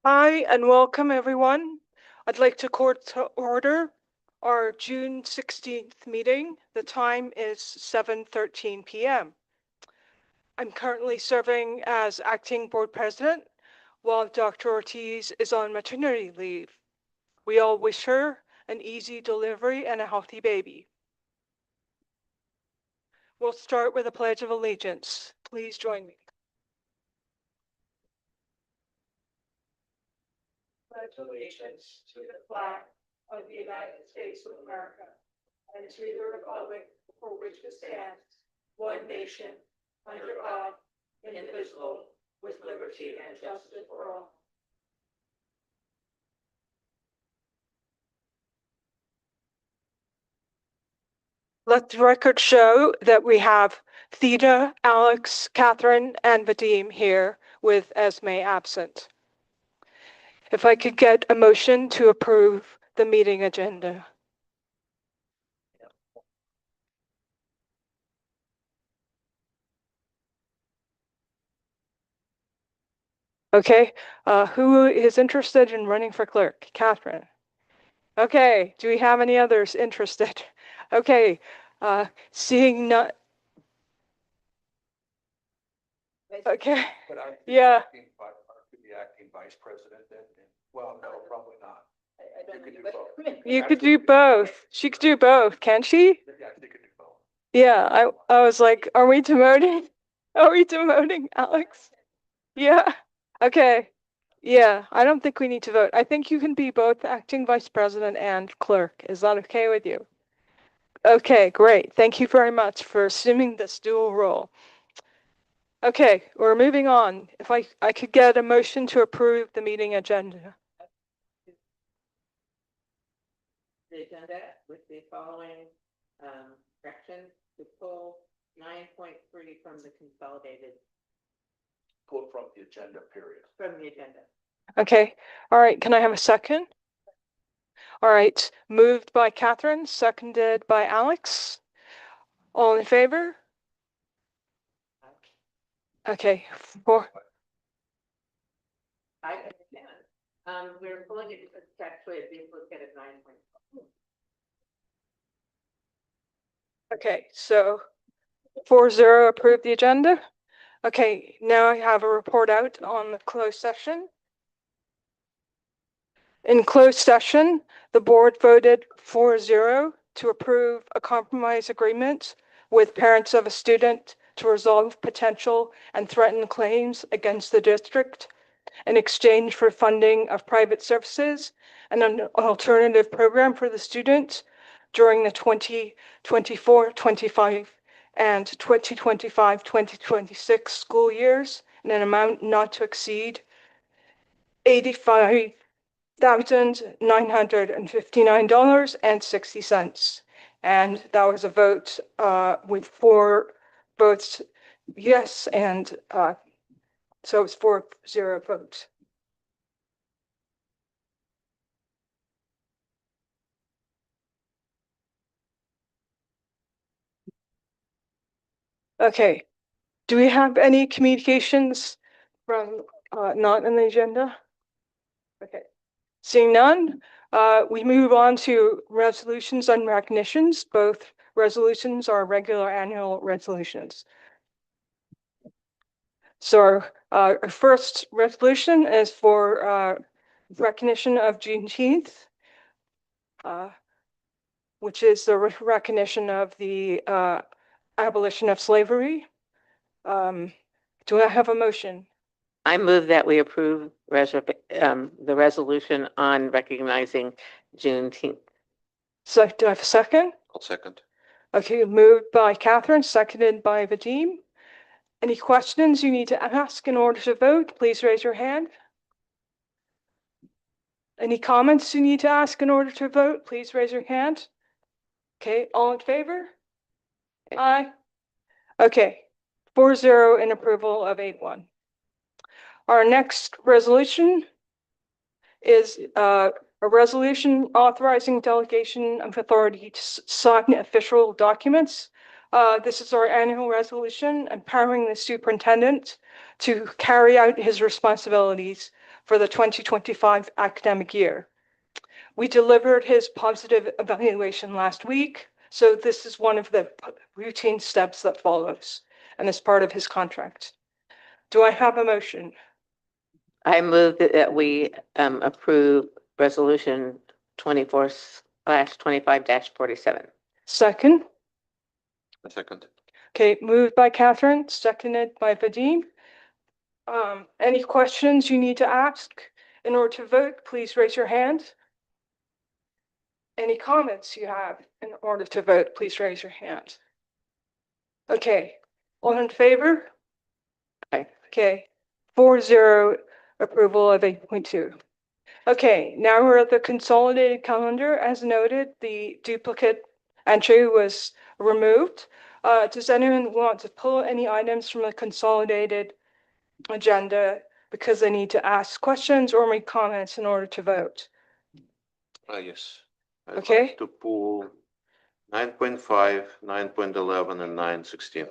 Hi, and welcome everyone. I'd like to call to order our June 16th meeting. The time is 7:13 p.m. I'm currently serving as acting board president while Dr. Ortiz is on maternity leave. We all wish her an easy delivery and a healthy baby. We'll start with a pledge of allegiance. Please join me. Pledge allegiance to the flag of the United States of America and to the republic for which it stands, one nation, under God, indivisible, with liberty and justice for all. Let the record show that we have Theda, Alex, Catherine, and Vadim here with Esme absent. If I could get a motion to approve the meeting agenda. Okay, who is interested in running for clerk? Catherine. Okay, do we have any others interested? Okay, seeing none. Okay, But I could yeah. be acting vice president then, well, no, probably not. You could do both. You could do both. She could do both, can she? Yeah, she could do both. Yeah, I was like, are we demoting? Are we demoting Alex? Yeah. Okay. Yeah, I don't think we need to vote. I think you can be both acting vice president and clerk. Is that okay with you? Okay, great. Thank you very much for assuming this dual role. Okay, we're moving on. If I could get a motion to approve the meeting agenda. The agenda with the following corrections to pull 9.3 from the consolidated. Pull from the agenda, period. From the agenda. Okay, all right, can I have a second? All right, moved by Catherine, seconded by Alex. All in favor? Okay, I understand. We're pulling it, it's actually a duplicate of 9.4. Okay, so 4-0 approved the agenda. Okay, now I have a report out on the closed session. In closed session, the board voted 4-0 to approve a compromise agreement with parents of a student to resolve potential and threatened claims against the district in exchange for funding of private services and an alternative program for the student during the 2024-25 and 2025-2026 school years in an amount not to exceed $85,959.60. And that was a vote with 4 votes yes, and so it's 4-0 votes. Okay, do we have any communications from not in the agenda? Okay, seeing none, we move on to resolutions and recognitions. Both resolutions are regular annual resolutions. So our first resolution is for recognition of Juneteenth, which is the recognition of the abolition of slavery. Do I have a motion? I move that we approve the resolution on recognizing Juneteenth. So do I have a second? I'll second. Okay, moved by Catherine, seconded by Vadim. Any questions you need to ask in order to vote? Please raise your hand. Any comments you need to ask in order to vote? Please raise your hand. Okay, all in favor? Aye. Okay, 4-0 in approval of 8-1. Our next resolution is a resolution authorizing delegation of authority to sign official documents. This is our annual resolution empowering the superintendent to carry out his responsibilities for the 2025 academic year. We delivered his positive evaluation last week, so this is one of the routine steps that follows and is part of his contract. Do I have a motion? I move that we approve resolution 24/25-47. Second? A second. Okay, moved by Catherine, seconded by Vadim. Any questions you need to ask in order to vote, please raise your hand. Any comments you have in order to vote, please raise your hand. Okay, all in favor? Aye. Okay, 4-0 approval of 8.2. Okay, now we're at the consolidated calendar. As noted, the duplicate entry was removed. Does anyone want to pull any items from the consolidated agenda because they need to ask questions or make comments in order to vote? Yes. I'd Okay. like to pull 9.5, 9.11, and 9.16.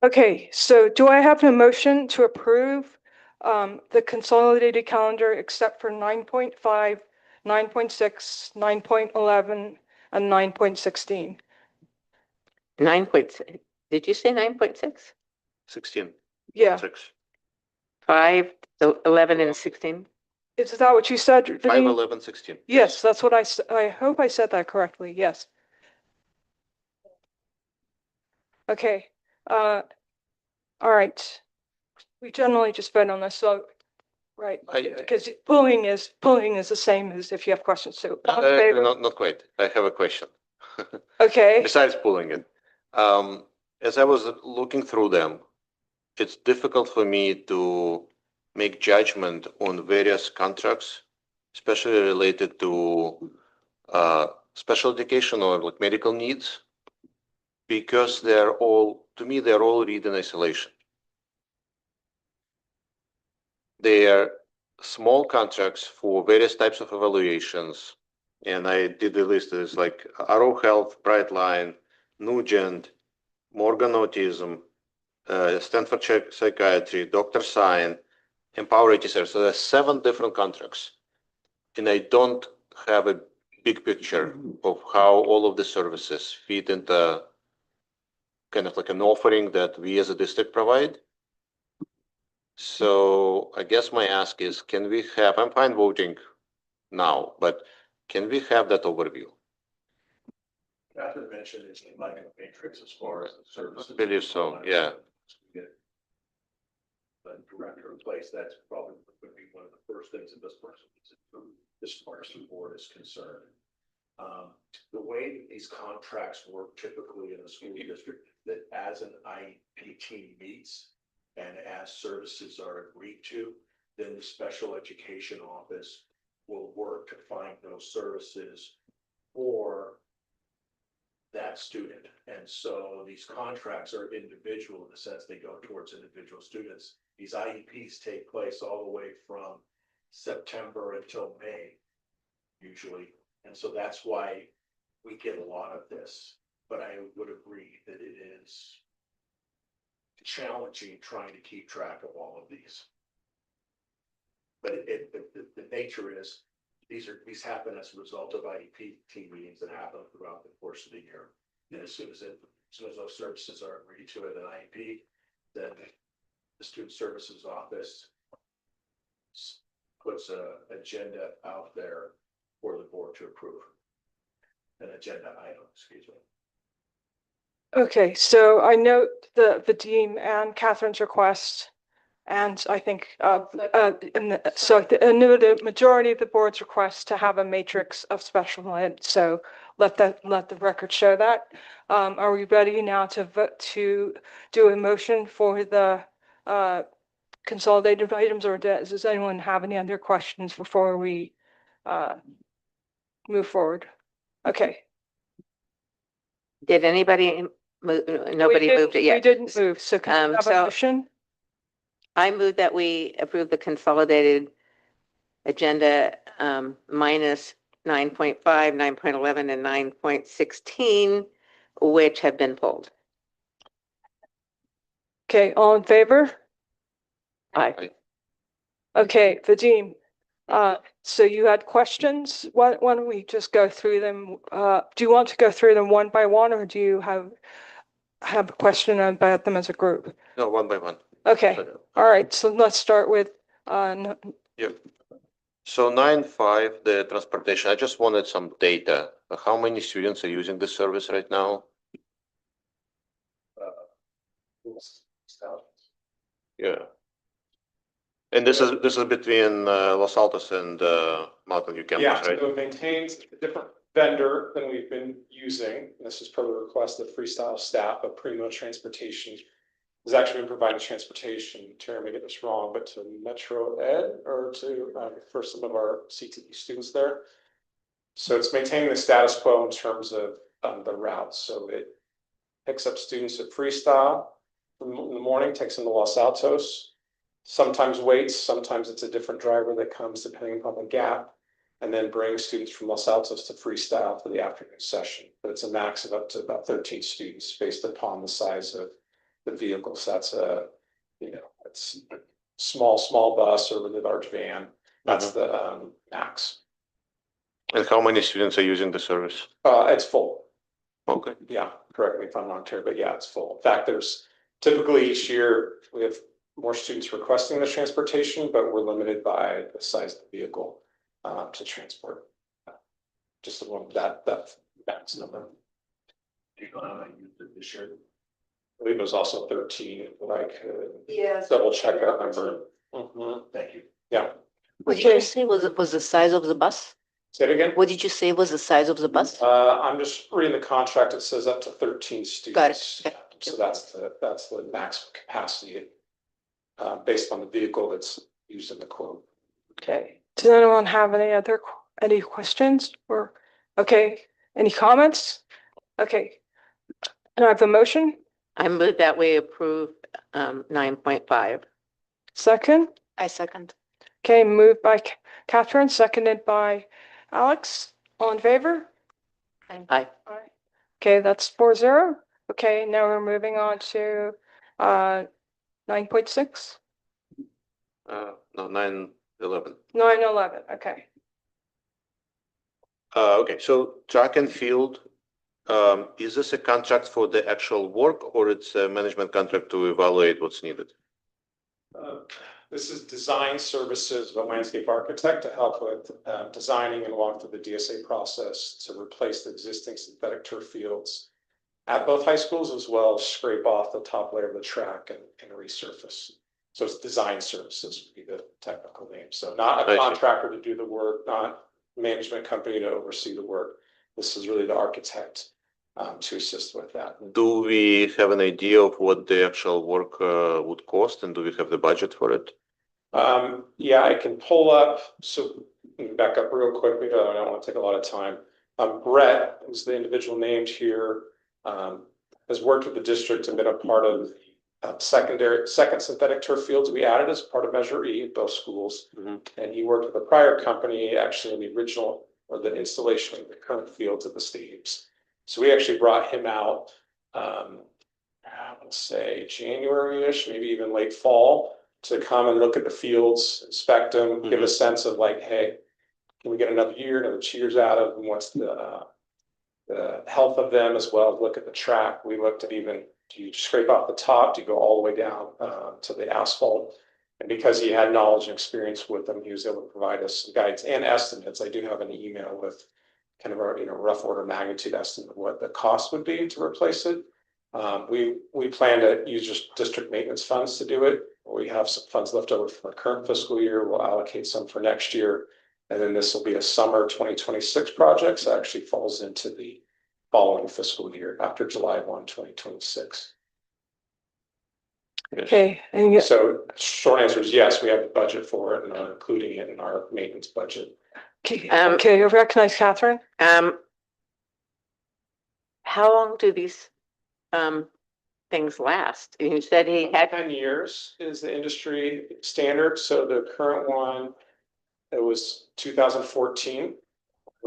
Okay, so do I have a motion to approve the consolidated calendar except for 9.5, 9.6, 9.11, and 9.16? 9.6. Did you say 9.6? 16. Yeah, 6. 5, 11, and 16? is that what you said, 5, Vadim? 11, 16. Yes, that's what I hope I said that correctly, yes. Okay, all right. We generally just vote on this, so, right, because pulling is the same as if you have questions, so. All in favor? Not quite. I have a question. Okay, Besides pulling it, as I was looking through them, it's difficult for me to make judgment on various contracts, especially related to special education or like medical needs, because they're all, to me, they're all read in isolation. They are small contracts for various types of evaluations. And I did the list. It's like Arrow Health, Brightline, Nugent, Morgan Autism, Stanford Psychiatry, Dr. Sign, Empower HSR. So there's 7 different contracts. And I don't have a big picture of how all of the services fit into kind of like an offering that we as a district provide. So I guess my ask is, can we have, I'm fine voting now, but can we have that overview? Catherine mentioned it's like a matrix as far as the services. I believe so, yeah. The director in place, that's probably would be one of the first things that this person needs to do as far as the board is concerned. The way that these contracts work typically in the school district, that as an IEP team meets and as services are agreed to, then the special education office will work to find those services for that student. And so these contracts are individual in the sense they go towards individual students. These IEPs take place all the way from September until May, usually. And so that's why we get a lot of this. But I would agree that it is challenging trying to keep track of all of these. But the nature is, these happen as a result of IEP team meetings that happen throughout the course of the year. And as soon as those services are agreed to at an IEP, then the student services office puts an agenda out there for the board to approve. An agenda item, excuse me. okay, so I note the Vadim and Catherine's request. And I think, so I knew the majority of the board's request to have a matrix of special ed. So let the record show that. Are we ready now to vote to do a motion for the consolidated items, or does anyone have any other questions before we move forward? Okay. Did anybody move? Nobody moved it yet. We didn't move. So can we have a motion? I move that we approve the consolidated agenda minus 9.5, 9.11, and 9.16, which have been pulled. Okay, all in favor? Aye. Okay, Vadim, so you had questions? Why don't we just go through them? Do you want to go through them one by one, or do you have a question about them as a group? No, one by one. Okay, all right, so let's start with, So 9.5, the transportation, I just wanted some data. How many students are using the service right now? Yeah. And this is between Los Altos and Mountain View Yeah, campus, right? so it maintains a different vendor than we've been using. This is per the request of Freestyle staff, but Primo Transportation has actually been providing transportation, Terry may get this wrong, but to Metro Ed or to for some of our CTE students there. So it's maintaining the status quo in terms of the routes. So it picks up students at Freestyle in the morning, takes them to Los Altos. Sometimes waits, sometimes it's a different driver that comes depending upon the gap, and then brings students from Los Altos to Freestyle for the afternoon session. But it's a max of up to about 13 students based upon the size of the vehicles. That's it's a small bus or really large van. That's the max. And how many students are using the service? It's full. Okay. Yeah, correct me if I'm wrong, Terry, but yeah, it's full. In fact, there's typically each year we have more students requesting the transportation, but we're limited by the size of the vehicle to transport. Just the one that max number. You used it this year. I believe it was also 13, like Yes. double check that number. Mhm. Thank you. Yeah, What did Okay. you say was the size of the bus? say it again. What did you say was the size of the bus? I'm just reading the contract. It says up to 13 students. Okay. So that's the maximum capacity based on the vehicle that's used in the quote. okay. Does anyone have any questions or, okay, any comments? Okay. Can I have the motion? I move that we approve 9.5. Second? I second. Okay, moved by Catherine, seconded by Alex. All in favor? Aye. Aye. Okay, that's 4-0. Okay, now we're moving on to 9.6, No, 9.11. 9-11. Okay. Okay, so track and field, is this a contract for the actual work or it's a management contract to evaluate what's needed? This is design services of a landscape architect to help with designing and walk through the DSA process to replace the existing synthetic turf fields at both high schools, as well as scrape off the top layer of the track and resurface. So it's design services would be the technical name. So not I a see. contractor to do the work, not a management company to oversee the work. This is really the architect to assist with that. Do we have an idea of what the actual work would cost, and do we have the budget for it? Yeah, I can pull up, so let me back up real quick, because I don't want to take a lot of time. Brett is the individual named here, has worked with the district and been a part of second synthetic turf fields we added as part of Measure E at both schools. And he worked with a prior company, actually in the original, or the installation of the current fields at the stadiums. So we actually brought him out, let's say January-ish, maybe even late fall, to come and look at the fields, inspect them, give a sense of like, hey, can we get another year, another 2 years out of them? What's the health of them, as well as look at the track. We looked at even, do you scrape off the top? Do you go all the way down to the asphalt? And because he had knowledge and experience with them, he was able to provide us some guides and estimates. I do have an email with kind of a rough order of magnitude estimate of what the cost would be to replace it. We plan to use just district maintenance funds to do it. We have some funds left over from the current fiscal year. We'll allocate some for next year. And then this will be a summer 2026 project. So it actually falls into the following fiscal year after July 1, 2026. Okay. And So short answer is yes, we have the budget for it and are including it in our maintenance budget. okay, okay, you recognize Catherine? How long do these things last? You said he had 10 years is the industry standard. So the current one, it was 2014.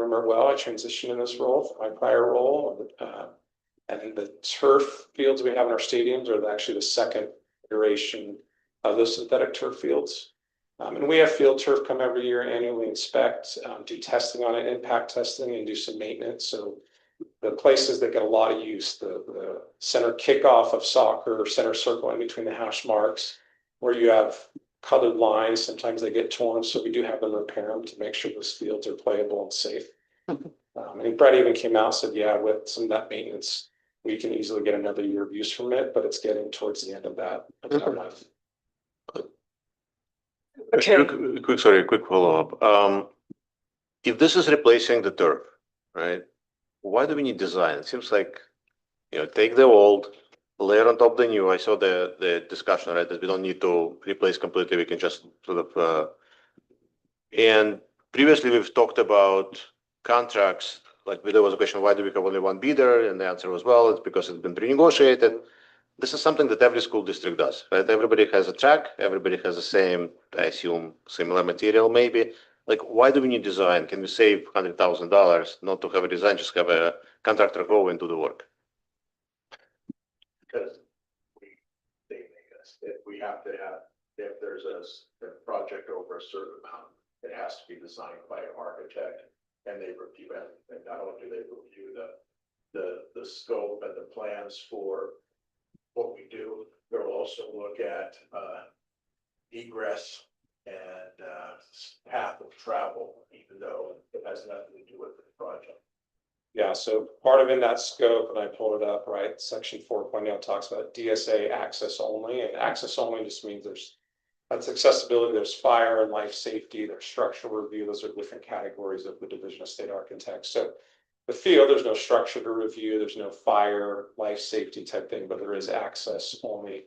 remember well, I transitioned in this role from my prior role. And the turf fields we have in our stadiums are actually the second iteration of those synthetic turf fields. And we have field turf come every year, annually inspect, do testing on it, impact testing, and do some maintenance. So the places that get a lot of use, the center kickoff of soccer, center circle in between the hash marks, where you have colored lines, sometimes they get torn. So we do have them repair them to make sure those fields are playable and safe. And Brett even came out and said, yeah, with some of that maintenance, we can easily get another year of use from it, but it's getting towards the end of that life. Okay. Quick follow-up. If this is replacing the turf, right? Why do we need design? It seems like, take the old, layer on top the new. I saw the discussion, right, that we don't need to replace completely. We can just sort of, and previously we've talked about contracts, like there was a question, why do we have only one bidder? And the answer was, well, it's because it's been pre-negotiated. This is something that every school district does, right? Everybody has a track, everybody has the same, I assume, similar material maybe. Like, why do we need design? Can we save $100,000 not to have a design, just have a contractor go and do the work? Because they make us, if we have to have, if there's a project over a certain amount, it has to be designed by an architect, and they review everything. Not only do they review the scope and the plans for what we do, they'll also look at egress and path of travel, even though it has nothing to do with the project. Yeah, so part of in that scope, and I pulled it up, right, section 4.0 talks about DSA access only, and access only just means that's accessibility, there's fire and life safety, there's structural review, those are different categories of the Division of State Architects. So the field, there's no structure to review, there's no fire, life safety type thing, but there is access only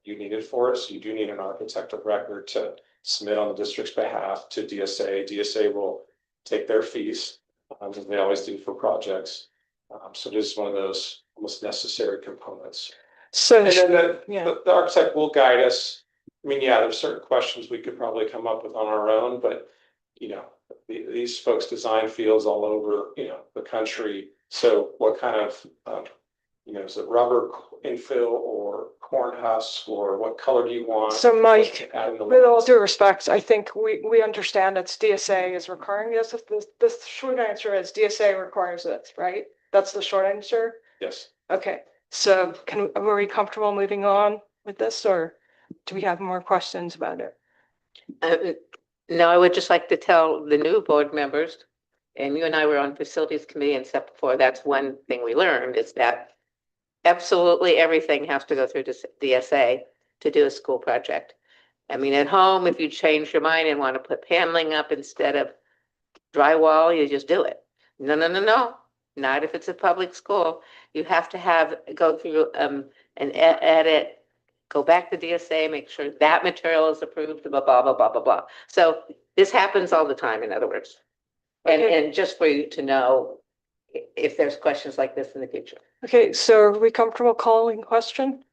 you needed for it. So you do need an architect of record to submit on the district's behalf to DSA. DSA will take their fees, as they always do for projects. So this is one of those almost necessary components. So, And then yeah. the architect will guide us. I mean, yeah, there's certain questions we could probably come up with on our own, but these folks design fields all over, the country. So what kind of, is it rubber infill or corn husk, or what color do you want? So Mike, with with all due respect, I think we understand that DSA is requiring this. The short answer is DSA requires it, right? That's the short answer? Yes. Okay, so are we comfortable moving on with this, or do we have more questions about it? No, I would just like to tell the new board members, and you and I were on facilities committee and stuff before, that's one thing we learned, is that absolutely everything has to go through DSA to do a school project. I mean, at home, if you change your mind and want to put paneling up instead of drywall, you just do it. No, not if it's a public school. You have to go through an edit, go back to DSA, make sure that material is approved, blah, blah, blah, blah, blah, blah. So this happens all the time, in other words. Okay. And just for you to know if there's questions like this in the future. Okay, so are we comfortable calling question?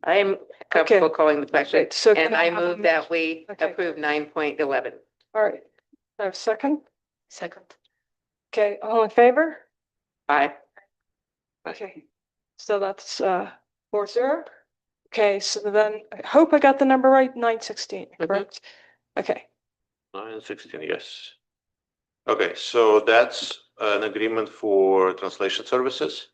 I'm comfortable calling the question, Okay, so and can I have a move that we Okay. approve 9.11. All right, I have a second. Second. Okay, all in favor? Aye. Okay, so that's 4-0. Okay, so then I hope I got the number right, 916, correct? Okay, 916, yes. Okay, so that's an agreement for translation services.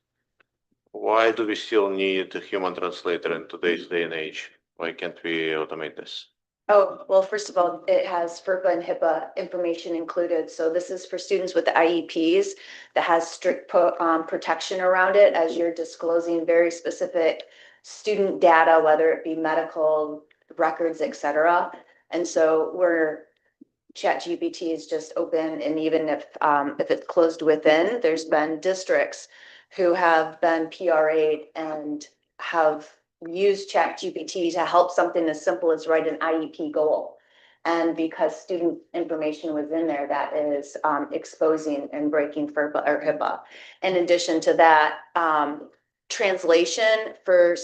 Why do we still need a human translator in today's day and age? Why can't we automate this? Oh, well, first of all, it has FERPA and HIPAA information included. So this is for students with the IEPs that has strict protection around it, as you're disclosing very specific student data, whether it be medical records, et cetera. And so ChatGPT is just open, and even if it's closed within, there's been districts who have been PRA'd and have used ChatGPT to help something as simple as write an IEP goal. And because student information was in there, that is exposing and breaking FERPA or HIPAA. In addition to that, translation for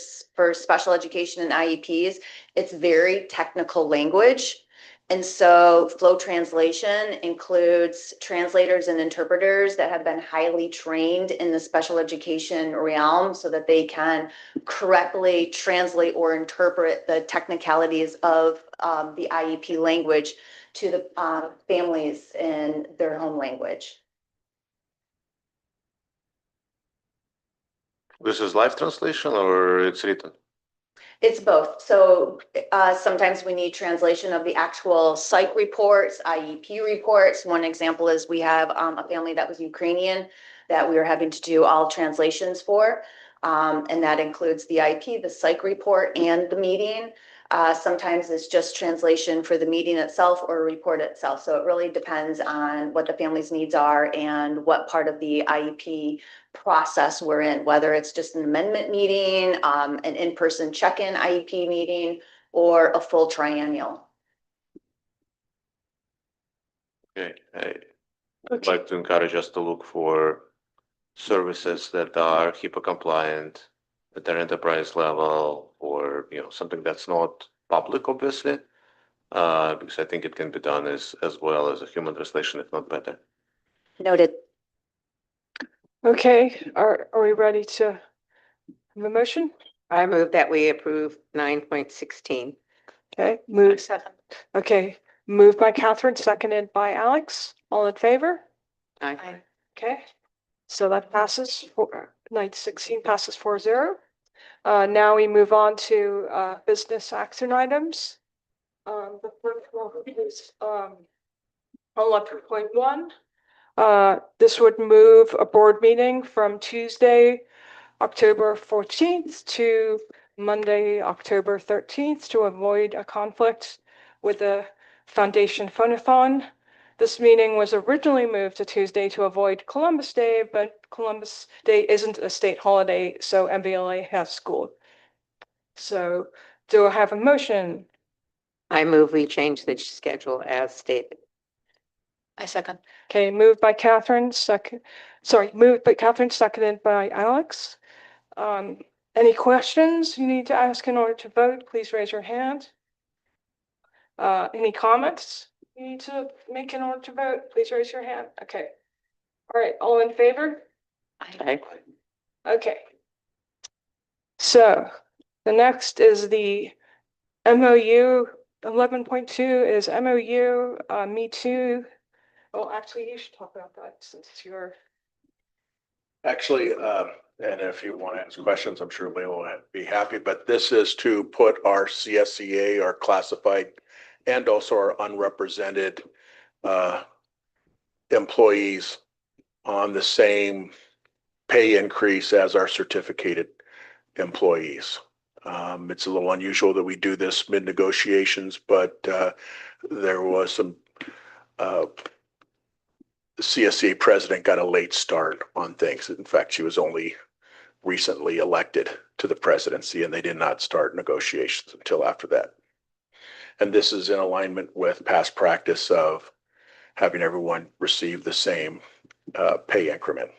special education and IEPs, it's very technical language. And so flow translation includes translators and interpreters that have been highly trained in the special education realm so that they can correctly translate or interpret the technicalities of the IEP language to the families in their home language. This is live translation or it's written? It's both. So sometimes we need translation of the actual psych reports, IEP reports. One example is we have a family that was Ukrainian that we were having to do all translations for. And that includes the IEP, the psych report, and the meeting. Sometimes it's just translation for the meeting itself or report itself. So it really depends on what the family's needs are and what part of the IEP process we're in, whether it's just an amendment meeting, an in-person check-in IEP meeting, or a full triennial. Okay, I would Okay. like to encourage us to look for services that are HIPAA compliant at their enterprise level, or something that's not public, obviously, because I think it can be done as well as a human translation, if not better. Noted. Okay, are we ready to have a motion? I move that we approve 9.16. Okay, okay, moved by Catherine, seconded by Alex. All in favor? Aye. Okay, so that passes for 916 passes 4-0. Now we move on to business action items. The first one is 11.1. This would move a board meeting from Tuesday, October 14th to Monday, October 13th to avoid a conflict with the Foundation Phonathon. This meeting was originally moved to Tuesday to avoid Columbus Day, but Columbus Day isn't a state holiday, so MVLA has school. So do I have a motion? I move we change the schedule as stated. I second. Okay, moved by Catherine, seconded by Alex. Any questions you need to ask in order to vote? Please raise your hand. Any comments you need to make in order to vote? Please raise your hand. Okay. All right, all in favor? Aye. Okay. So the next is the MOU. 11.2 is MOU, Me Too. Well, actually, you should talk about that since it's your. Actually, and if you want to ask questions, I'm sure Leila will be happy, but this is to put our CSEA, our classified, and also our unrepresented employees on the same pay increase as our certificated employees. It's a little unusual that we do this mid negotiations, but there was some the CSEA president got a late start on things. In fact, she was only recently elected to the presidency, and they did not start negotiations until after that. And this is in alignment with past practice of having everyone receive the same pay increment.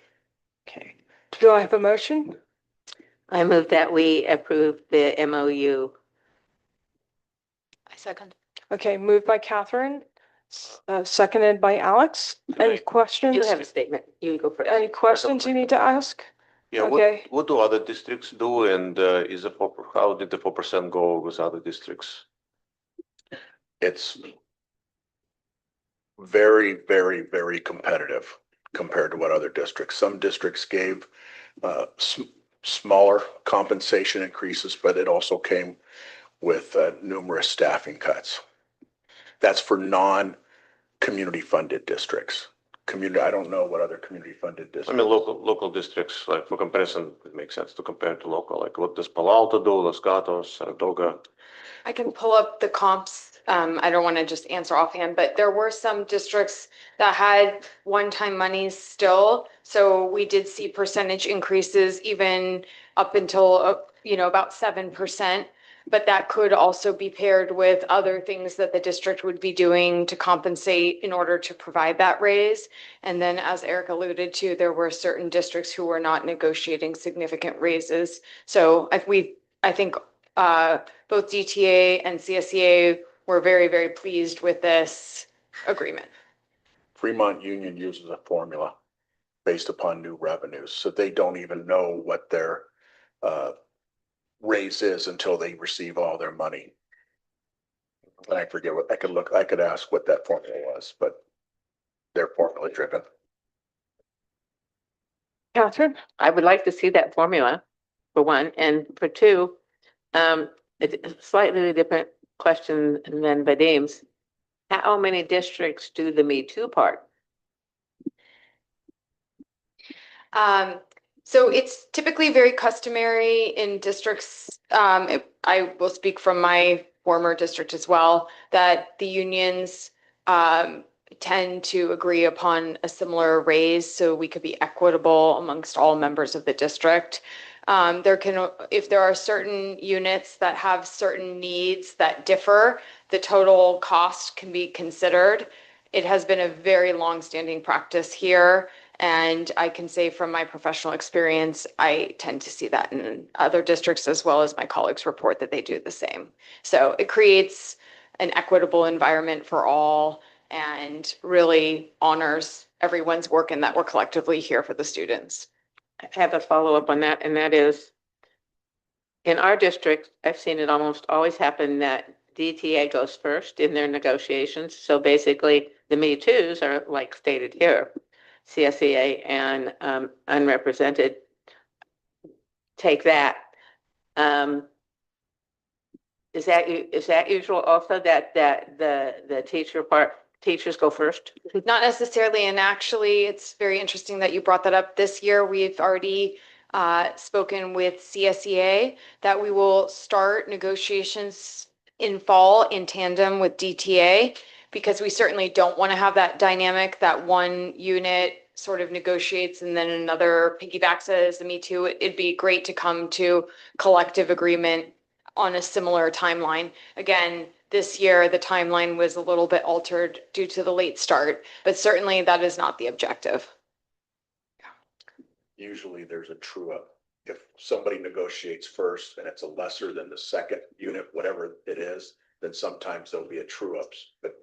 Okay. Do I have a motion? I move that we approve the MOU. I second. Okay, moved by Catherine, seconded by Alex. Any Right. questions? You have a statement. You go first. Any questions you need to ask? Yeah, Okay. what do other districts do, and how did the 4% go with other districts? It's very, very, very competitive compared to what other districts. Some districts gave smaller compensation increases, but it also came with numerous staffing cuts. That's for non-community funded districts. I don't know what other community funded I districts. mean, local districts, like for comparison, it makes sense to compare to local. Like, what does Palo Alto do, Los Gatos, Saratoga? I can pull up the comps. I don't want to just answer offhand, but there were some districts that had one-time monies still. So we did see percentage increases even up until, about 7%. But that could also be paired with other things that the district would be doing to compensate in order to provide that raise. And then, as Eric alluded to, there were certain districts who were not negotiating significant raises. So I think both DTA and CSEA we're very, very pleased with this agreement. Fremont Union uses a formula based upon new revenues, so they don't even know what their raise is until they receive all their money. And I forget what, I could ask what that formula was, but they're formula driven. Catherine? I would like to see that formula, for one, and for two, it's a slightly different question than Vadim's. How many districts do the Me Too part? So it's typically very customary in districts, I will speak from my former district as well, that the unions tend to agree upon a similar raise, so we could be equitable amongst all members of the district. If there are certain units that have certain needs that differ, the total cost can be considered. It has been a very long-standing practice here. And I can say from my professional experience, I tend to see that in other districts as well as my colleagues report that they do the same. So it creates an equitable environment for all and really honors everyone's work and that we're collectively here for the students. I have a follow-up on that, and that is, in our district, I've seen it almost always happen that DTA goes first in their negotiations. So basically, the Me Too's are like stated here. CSEA and unrepresented take that. Is that usual also that the teachers go first? Not necessarily, and actually, it's very interesting that you brought that up. This year, we've already spoken with CSEA that we will start negotiations in fall in tandem with DTA, because we certainly don't want to have that dynamic that one unit sort of negotiates and then another piggybacks as the Me Too. It'd be great to come to collective agreement on a similar timeline. Again, this year, the timeline was a little bit altered due to the late start, but certainly that is not the objective. Usually there's a true up. If somebody negotiates first and it's a lesser than the second unit, whatever it is, then sometimes there'll be a true ups. But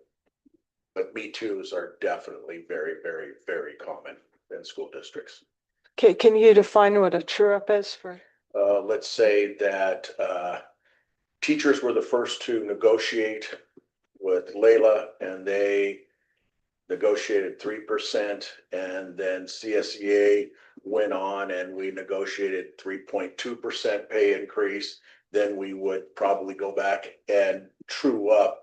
Me Too's are definitely very, very, very common in school districts. Okay, can you define what a true up is for? Let's say that teachers were the first to negotiate with Layla, and they negotiated 3%, and then CSEA went on and we negotiated 3.2% pay increase. Then we would probably go back and true up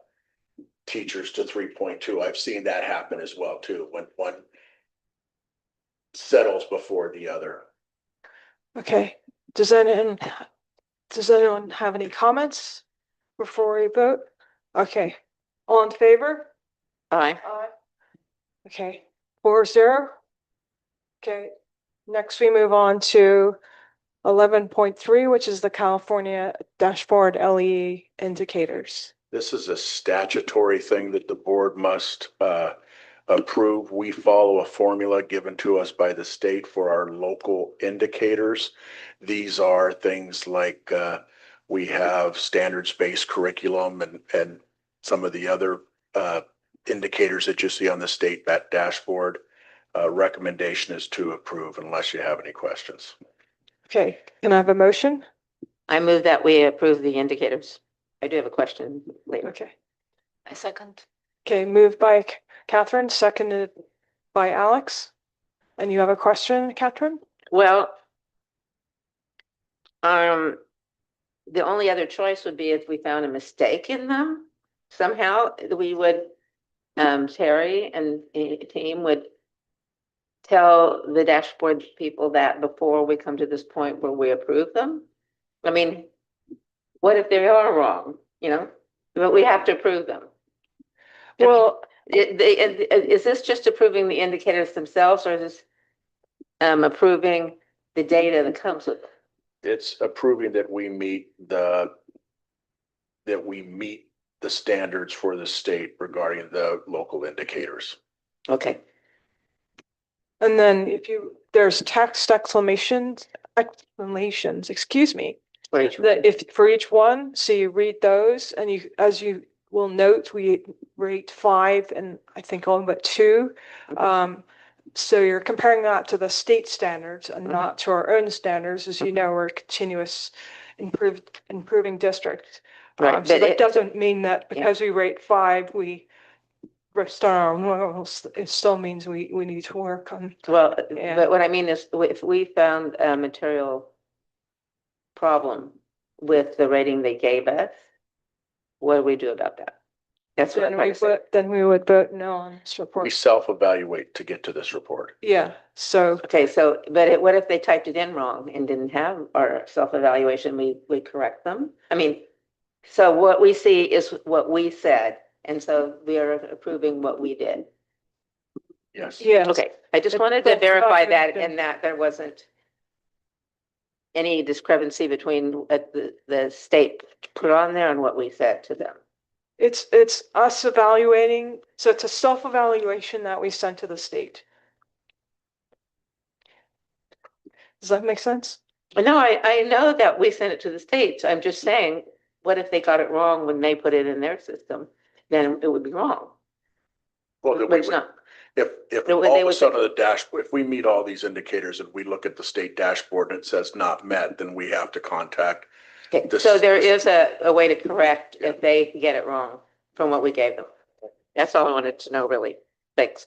teachers to 3.2. I've seen that happen as well too, when one settles before the other. Okay, does anyone have any comments before we vote? Okay, all in favor? Aye. Aye. Okay, 4-0. Okay, next we move on to 11.3, which is the California dashboard LE indicators. This is a statutory thing that the board must approve. We follow a formula given to us by the state for our local indicators. These are things like we have standards-based curriculum and some of the other indicators that you see on the state dashboard. Recommendation is to approve unless you have any questions. Okay, can I have a motion? I move that we approve the indicators. I do have a question later. Okay. I second. Okay, moved by Catherine, seconded by Alex. And you have a question, Catherine? Well, the only other choice would be if we found a mistake in them. Somehow we would, Terry and the team would tell the dashboard people that before we come to this point where we approve them. I mean, what if they are wrong, but we have to approve them? Well, Is this just approving the indicators themselves, or is this approving the data that comes with it? It's approving that we meet the standards for the state regarding the local indicators. Okay. and then there's text exclamations, excuse me, For each- that if for each one, so you read those and as you will note we rate 5 and I think only but 2. So you're comparing that to the state standards and not to our own standards. As you know, we're a continuous improving district. Right, So but that it- doesn't mean that because we rate 5, we rest on our laurels. It still means we need to work on. Well, Yeah. but what I mean is, if we found a material problem with the rating they gave us, what do we do about that? That's what I'm trying to say. Then we would vote no on this We report. self-evaluate to get to this report. Yeah, so Okay, so, but what if they typed it in wrong and didn't have our self-evaluation, we correct them? I mean, so what we see is what we said, and so we are approving what we did. Yes. yeah. Okay, I just It's wanted to verify that self-evaluation. and that there wasn't any discrepancy between what the state put on there and what we said to them. It's us evaluating, so it's a self-evaluation that we sent to the state. Does that make sense? No, I know that we sent it to the states. I'm just saying, what if they got it wrong when they put it in their system? Then it would be wrong. Well, then But we it's would, not. if They all of a would sudden the dashboard, if we meet all these indicators and we look at the state dashboard and it says not met, then we have to contact. Okay, This- so there is a way to correct if they get it wrong from what we gave them. That's all I wanted to know, really. Thanks.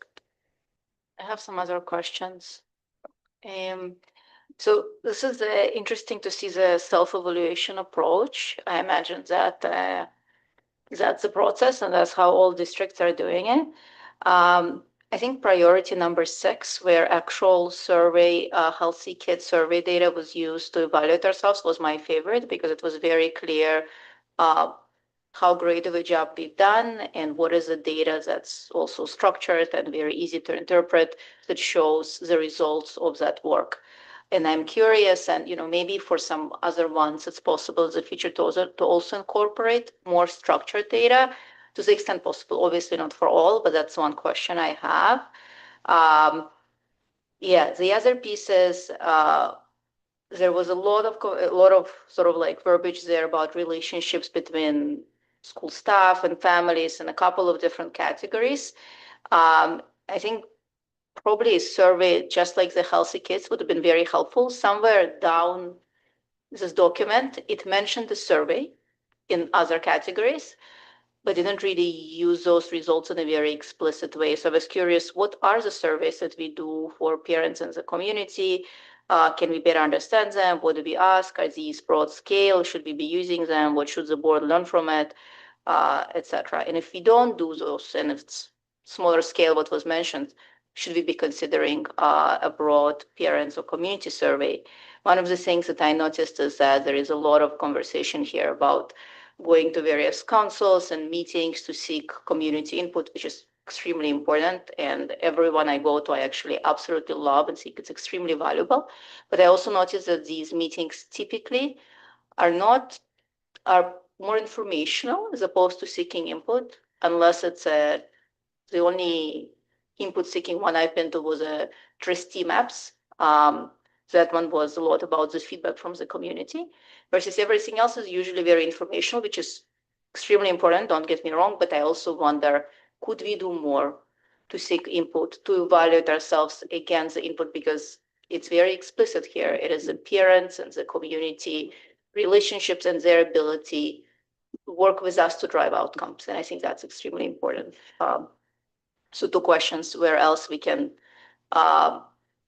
I have some other questions. So this is interesting to see the self-evaluation approach. I imagine that that's the process and that's how all districts are doing it. I think priority number 6, where actual survey, healthy kids survey data was used to evaluate ourselves, was my favorite because it was very clear how great of a job we've done and what is the data that's also structured and very easy to interpret that shows the results of that work. And I'm curious, and maybe for some other ones, it's possible as a feature to also incorporate more structured data to the extent possible. Obviously not for all, but that's one question I have. Yeah, the other pieces, there was a lot of sort of like verbiage there about relationships between school staff and families in a couple of different categories. I think probably a survey just like the Healthy Kids would have been very helpful. Somewhere down this document, it mentioned the survey in other categories, but didn't really use those results in a very explicit way. So I was curious, what are the surveys that we do for parents in the community? Can we better understand them? What do we ask? Are these broad scale? Should we be using them? What should the board learn from it? Etc. And if we don't do those, and if it's smaller scale, what was mentioned, should we be considering a broad parents or community survey? One of the things that I noticed is that there is a lot of conversation here about going to various councils and meetings to seek community input, which is extremely important. And everyone I go to, I actually absolutely love and think it's extremely valuable. But I also noticed that these meetings typically are more informational as opposed to seeking input, unless it's the only input seeking one I've been to was a trustee maps. That one was a lot about the feedback from the community versus everything else is usually very informational, which is extremely important, don't get me wrong, but I also wonder, could we do more to seek input, to evaluate ourselves against the input, because it's very explicit here. It is the parents and the community relationships and their ability to work with us to drive outcomes. And I think that's extremely important. So 2 questions, where else we can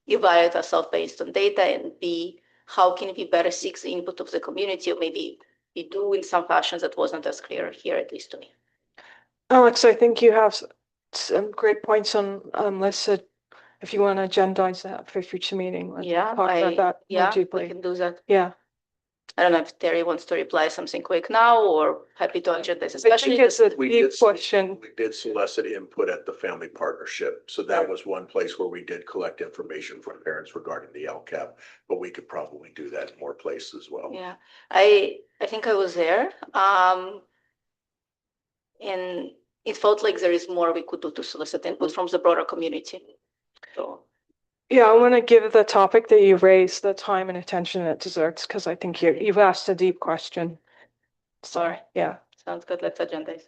evaluate ourselves based on data, and B, how can we better seek the input of the community, or maybe we do in some fashions that wasn't as clear here, at least to me. Alex, I think you have some great points on Lisa. If you want to agendize that for a future meeting, let's talk about that more We deeply. can do that. Yeah. I don't know if Terry wants to reply something quick now or happy to agendize, I especially think it's a We deep did- question. We did solicit input at the family partnership, so that was one place where we did collect information from parents regarding the LCAP, but we could probably do that in more places as well. Yeah, I think I was there. And it felt like there is more we could do to solicit input from the broader community. So Yeah, I want to give the topic that you raised the time and attention it deserves, because I think you've asked a deep question. Sorry. Yeah. sounds good. Let's agendize.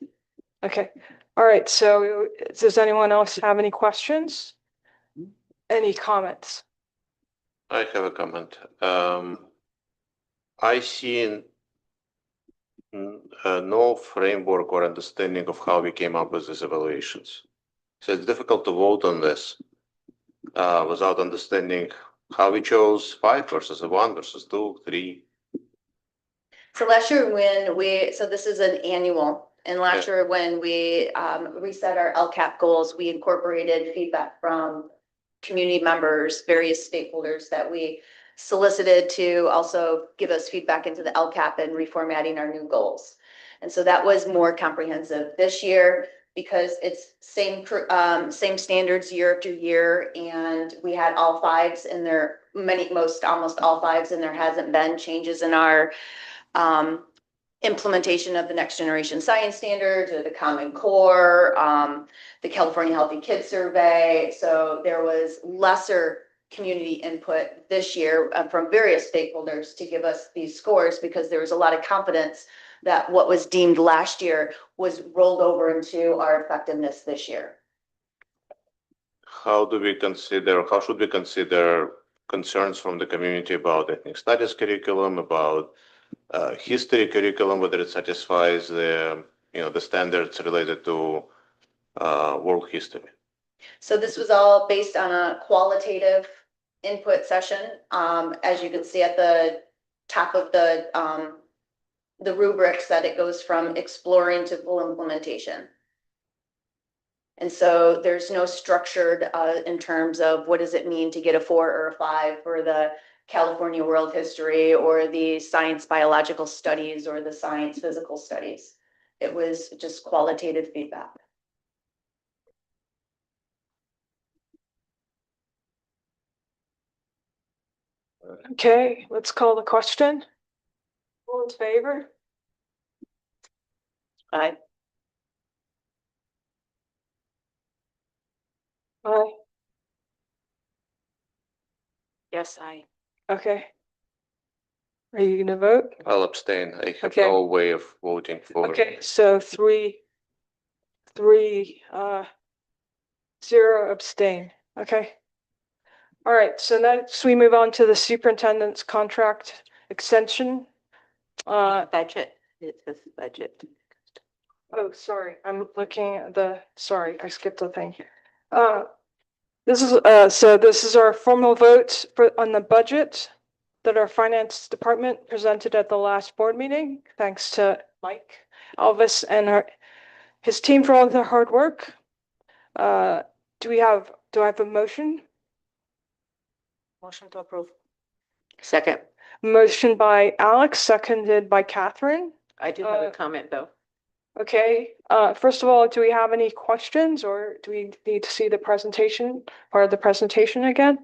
Okay, all right, so does anyone else have any questions? Any comments? I have a comment. I see no framework or understanding of how we came up with these evaluations. So it's difficult to vote on this without understanding how we chose 5 versus a 1 versus 2, 3. So last year so this is an annual, and last Yeah. year when we reset our LCAP goals, we incorporated feedback from community members, various stakeholders that we solicited to also give us feedback into the LCAP and reformatting our new goals. And so that was more comprehensive this year because it's same standards year after year, and we had all 5s in there, almost all 5s, and there hasn't been changes in our implementation of the next generation science standards or the Common Core, the California Healthy Kids Survey. So there was lesser community input this year from various stakeholders to give us these scores because there was a lot of confidence that what was deemed last year was rolled over into our effectiveness this year. How should we consider concerns from the community about ethnic studies curriculum, about history curriculum, whether it satisfies the standards related to world history? So this was all based on a qualitative input session. As you can see at the top of the rubrics, that it goes from exploring to full implementation. And so there's no structured in terms of what does it mean to get a 4 or a 5 for the California world history or the science biological studies or the science physical studies. It was just qualitative feedback. Okay, let's call the question. All in favor? Aye. Aye. Yes, aye. Okay. Are you gonna vote? I'll abstain. I have Okay. no way of voting for. Okay, so 3, 0 abstain. Okay. All right, so next we move on to the superintendent's contract extension. Budget, it says budget. Oh, sorry, I'm looking at sorry, I skipped a thing. This is our formal vote on the budget that our finance department presented at the last board meeting. Thanks to Mike Elvis and his team for all of their hard work. Do I have a motion? Motion to approve. Second, Motion by Alex, seconded by Catherine. I do have a comment though. Okay, first of all, do we have any questions or do we need to see the presentation, part of the presentation again?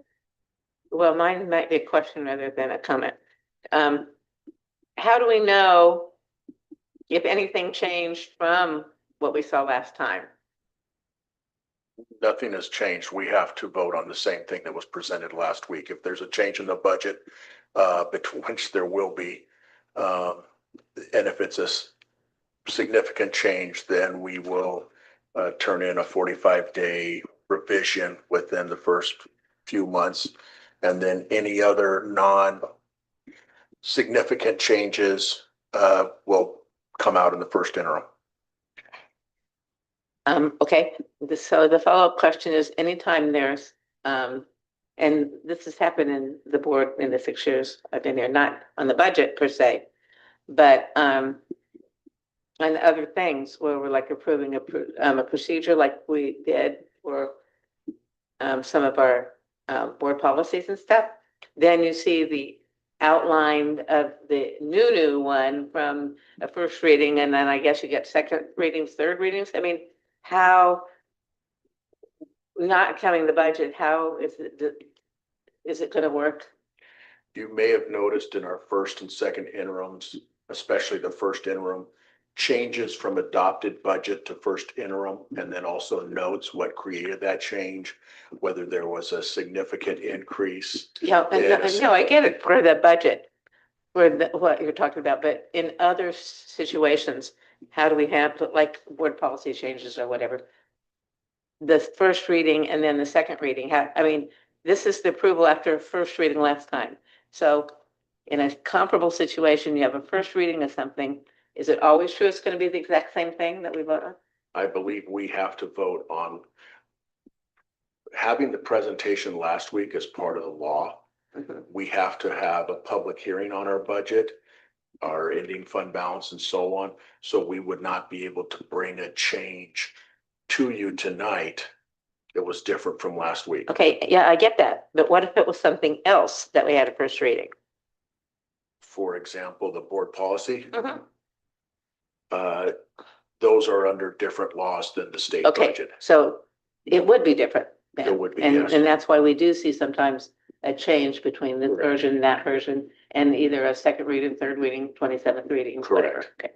Well, mine might be a question rather than a comment. How do we know if anything changed from what we saw last time? Nothing has changed. We have to vote on the same thing that was presented last week. If there's a change in the budget, between which there will be, and if it's a significant change, then we will turn in a 45-day revision within the first few months. And then any other non-significant changes will come out in the first interim. Okay, so the follow-up question is anytime there's, and this has happened in the board in the 6 years I've been here, not on the budget per se, but on other things where we're like approving a procedure like we did for some of our board policies and stuff, then you see the outline of the new one from a first reading, and then I guess you get second readings, third readings. I mean, how, not counting the budget, how is it going to work? You may have noticed in our first and second interims, especially the first interim, changes from adopted budget to first interim, and then also notes what created that change, whether there was a significant increase. Yeah, no, I get it for the budget, for what you're talking about, but in other situations, how do we have, like, board policy changes or whatever? The first reading and then the second reading, I mean, this is the approval after first reading last time. So in a comparable situation, you have a first reading of something. Is it always true it's going to be the exact same thing that we vote on? I believe we have to vote on having the presentation last week as part of the law. Mhm. We have to have a public hearing on our budget, our ending fund balance and so on. So we would not be able to bring a change to you tonight that was different from last week. Okay, yeah, I get that. But what if it was something else that we had a first reading? For example, the board policy, Mhm. those are under different laws than the state Okay, budget. so it would be different then. It would be, And, yes. and that's why we do see sometimes a change between this Correct. version, that version, and either a second reading, third reading, 27th reading, whatever. Correct. Okay.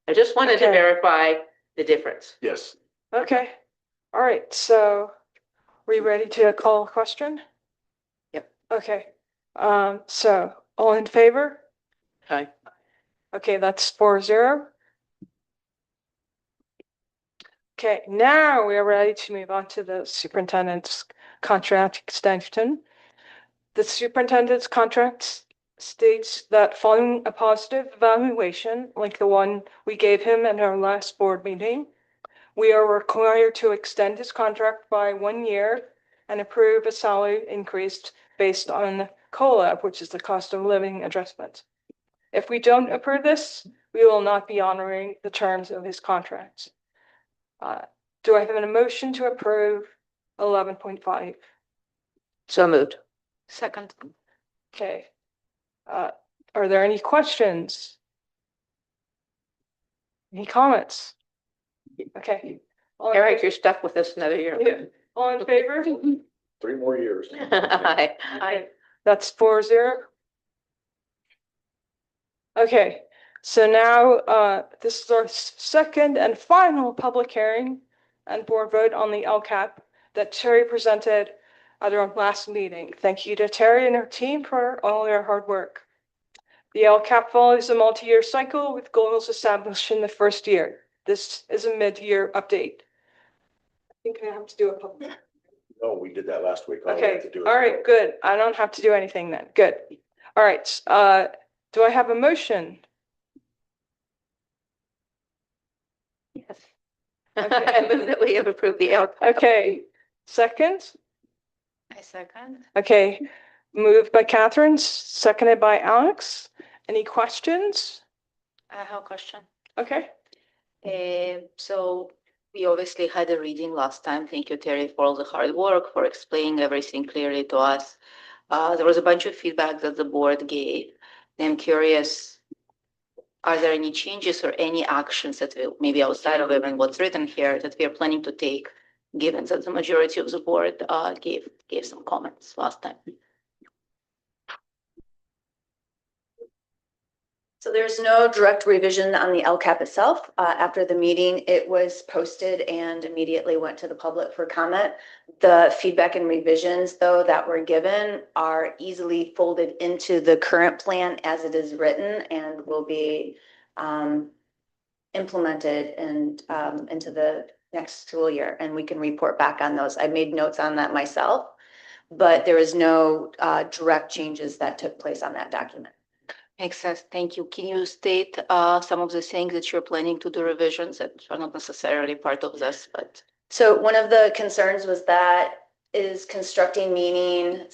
I just wanted to Okay. verify the difference. Yes. Okay. All right. So we ready to call a question? Yep. Okay. So all in favor? Aye. Okay, that's 4-0. Okay, now we are ready to move on to the superintendent's contract extension. The superintendent's contract states that following a positive evaluation, like the one we gave him at our last board meeting, we are required to extend his contract by 1 year and approve a salary increase based on COLA, which is the cost of living adjustment. If we don't approve this, we will not be honoring the terms of his contract. Do I have an motion to approve 11.5? So moved. Second. Okay. Are there any questions? Any comments? Okay. All in Eric, favor? you're stuck with us another year. Yeah. All in favor? 3 more years. Aye. Okay, that's 4-0. Okay, so now this is our second and final public hearing and board vote on the LCAP that Terry presented at our last meeting. Thank you to Terry and her team for all their hard work. The LCAP follows a multi-year cycle with goals established in the first year. This is a mid-year update. I think I have to do a public. No, we did that last week. All we have Okay, to do is all right, vote. good. I don't have to do anything then. Good. All right, do I have a motion? Yes. Okay. I move that we have approved the LCAP. Okay, second? I second. Okay, moved by Catherine, seconded by Alex. Any questions? I have a question. Okay, So we obviously had a reading last time. Thank you, Terry, for all the hard work, for explaining everything clearly to us. There was a bunch of feedback that the board gave. I'm curious, are there any changes or any actions that maybe outside of even what's written here that we are planning to take, given that the majority of the board gave some comments last time? So there's no direct revision on the LCAP itself. After the meeting, it was posted and immediately went to the public for comment. The feedback and revisions, though, that were given are easily folded into the current plan as it is written and will be implemented and into the next school year. And we can report back on those. I made notes on that myself, but there is no direct changes that took place on that document. Makes sense. Thank you. Can you state some of the things that you're planning to do revisions that are not necessarily part of this, but? So one of the concerns was that is constructing meaning.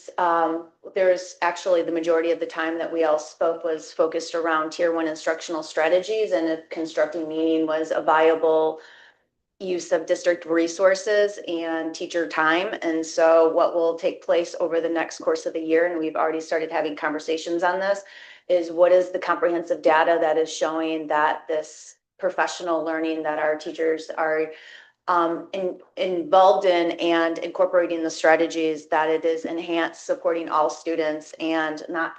There's actually the majority of the time that we all spoke was focused around tier 1 instructional strategies, and if constructing meaning was a viable use of district resources and teacher time. And so what will take place over the next course of the year, and we've already started having conversations on this, is what is the comprehensive data that is showing that this professional learning that our teachers are involved in and incorporating the strategies, that it is enhanced, supporting all students and not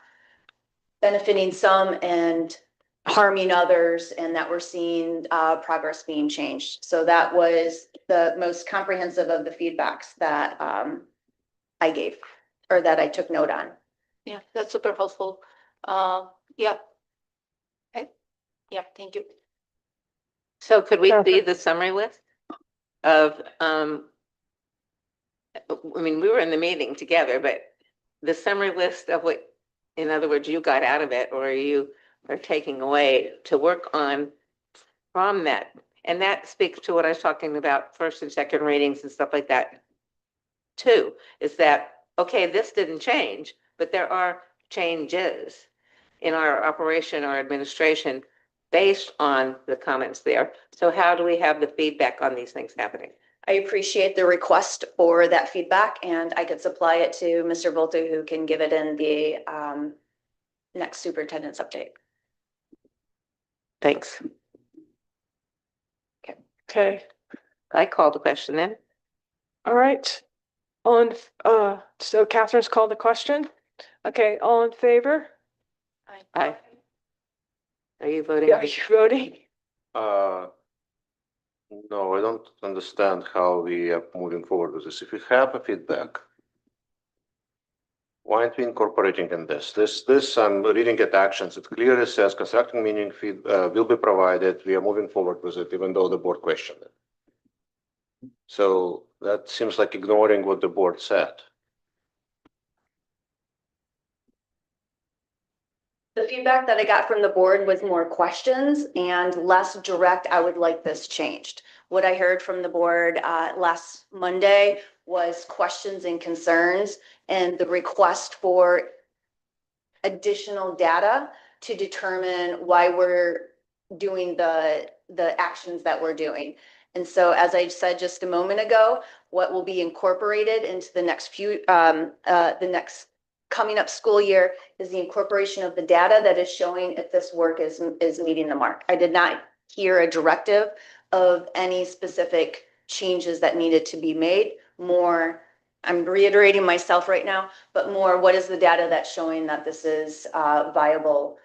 benefiting some and harming others, and that we're seeing progress being changed. So that was the most comprehensive of the feedbacks that I gave, or that I took note on. Yeah, that's super helpful. Yeah. Okay. Yeah, thank you. So could we see Okay. the summary list of, I mean, we were in the meeting together, but the summary list of what, in other words, you got out of it or you are taking away to work on from that. And that speaks to what I was talking about, first and second readings and stuff like that. Too, is that, okay, this didn't change, but there are changes in our operation or administration based on the comments there. So how do we have the feedback on these things happening? I appreciate the request for that feedback, and I could supply it to Mr. Volta, who can give it in the next superintendent's update. Thanks. Okay, I called the question then. all right. So Catherine's called the question. Okay, all in favor? Aye. Are you voting? Yeah, are you voting? No, I don't understand how we are moving forward with this. If we have a feedback, why aren't we incorporating in this, I'm reading at actions. It clearly says constructing meaning feed will be provided. We are moving forward with it, even though the board questioned it. So that seems like ignoring what the board said. The feedback that I got from the board was more questions and less direct. I would like this changed. What I heard from the board last Monday was questions and concerns and the request for additional data to determine why we're doing the actions that we're doing. And so, as I said just a moment ago, what will be incorporated into the next the next coming up school year is the incorporation of the data that is showing if this work is meeting the mark. I did not hear a directive of any specific changes that needed to be made. More, I'm reiterating myself right now, but more, what is the data that's showing that this is viable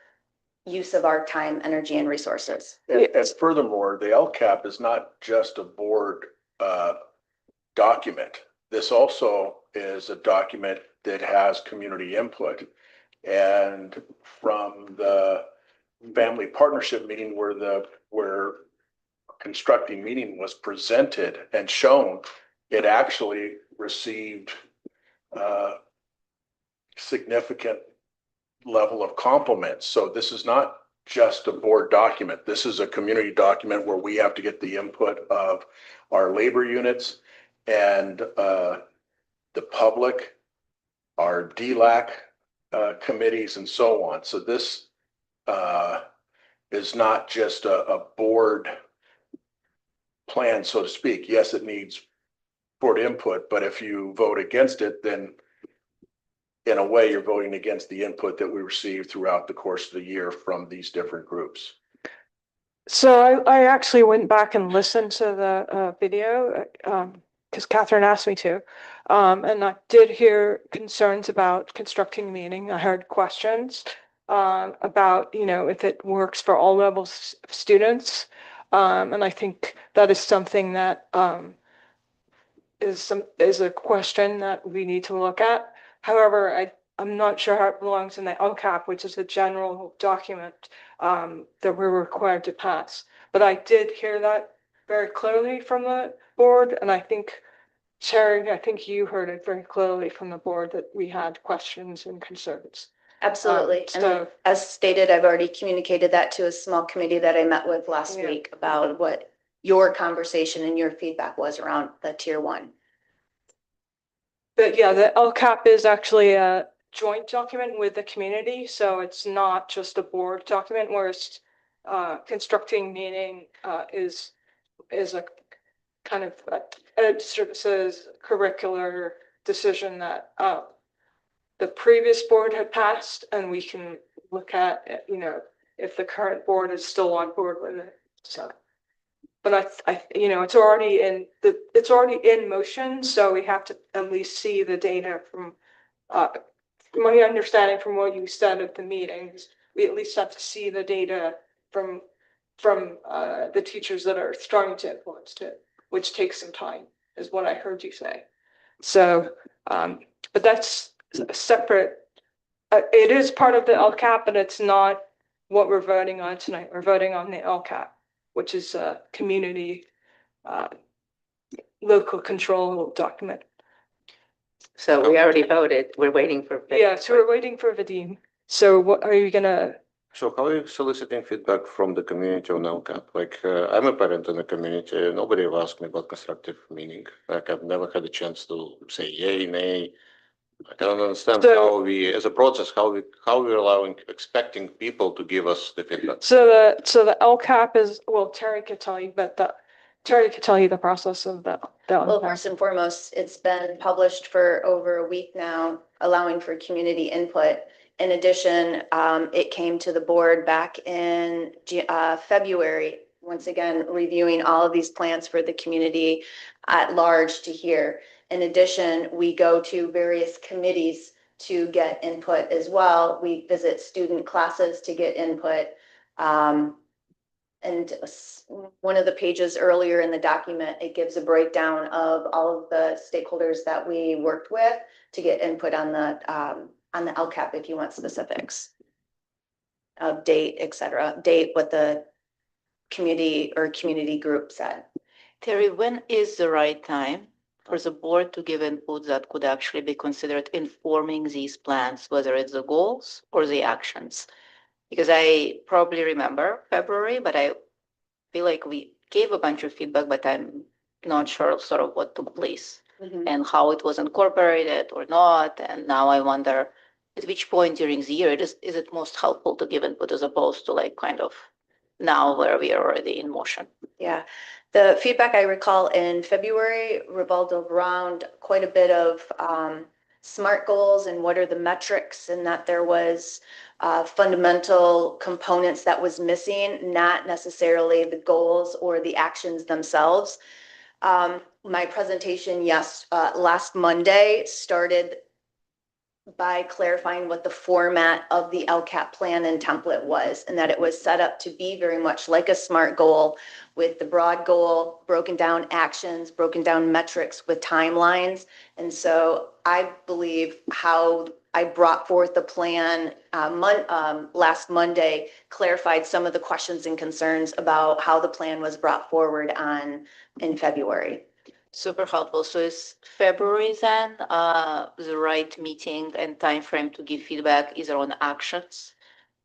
use of our time, energy, and resources? And furthermore, the LCAP is not just a board document. This also is a document that has community input. And from the family partnership meeting where constructing meaning was presented and shown, it actually received significant level of compliments. So this is not just a board document. This is a community document where we have to get the input of our labor units and the public, our DLAC committees, and so on. So this is not just a board plan, so to speak. Yes, it needs board input, but if you vote against it, then in a way, you're voting against the input that we received throughout the course of the year from these different groups. So I actually went back and listened to the video because Catherine asked me to. And I did hear concerns about constructing meaning. I heard questions about, if it works for all levels of students. And I think that is something that is a question that we need to look at. However, I'm not sure how it belongs in the LCAP, which is a general document that we're required to pass. But I did hear that very clearly from the board, and I think, Sherry, I think you heard it very clearly from the board that we had questions and concerns. Absolutely. So- And as stated, I've already communicated that to a small committee that I met with last Yeah. week about what your conversation and your feedback was around the tier 1. But yeah, the LCAP is actually a joint document with the community, so it's not just a board document, whereas constructing meaning is a kind of ed services curricular decision that the previous board had passed, and we can look at, if the current board is still on board with it. So, but it's already in motion, so we have to at least see the data from my understanding from what you said at the meetings. We at least have to see the data from the teachers that are starting to influence it, which takes some time, is what I heard you say. So, but that's separate. It is part of the LCAP, but it's not what we're voting on tonight. We're voting on the LCAP. which is a community local control document. So we already voted. We're waiting for. Yeah, so we're waiting for Vadim. So what are you gonna, So how are you soliciting feedback from the community on LCAP? Like, I'm a parent in the community. Nobody have asked me about constructive meaning. Like, I've never had a chance to say yay, nay. I don't understand So- how we, as a process, how we're allowing, expecting people to give us the feedback. so the LCAP is, well, Terry could tell you, but Terry could tell you the process of the Well, LCAP. first and foremost, it's been published for over a week now, allowing for community input. In addition, it came to the board back in February, once again, reviewing all of these plans for the community at large to hear. In addition, we go to various committees to get input as well. We visit student classes to get input. And one of the pages earlier in the document, it gives a breakdown of all of the stakeholders that we worked with to get input on the LCAP if you want specifics. Of date, et cetera, date, what the community or community group said. Terry, when is the right time for the board to give input that could actually be considered informing these plans, whether it's the goals or the actions? Because I probably remember February, but I feel like we gave a bunch of feedback, but I'm not sure of sort of what took place and how it was incorporated or not. And now I wonder at which point during the year is it most helpful to give input as opposed to like kind of now where we are already in motion. Yeah, the feedback I recall in February revolved around quite a bit of SMART goals and what are the metrics, and that there was fundamental components that was missing, not necessarily the goals or the actions themselves. My presentation, yes, last Monday started by clarifying what the format of the LCAP plan and template was, and that it was set up to be very much like a SMART goal with the broad goal, broken down actions, broken down metrics with timelines. And so I believe how I brought forth the plan last Monday clarified some of the questions and concerns about how the plan was brought forward in February. Super helpful. So is February then the right meeting and time frame to give feedback either on actions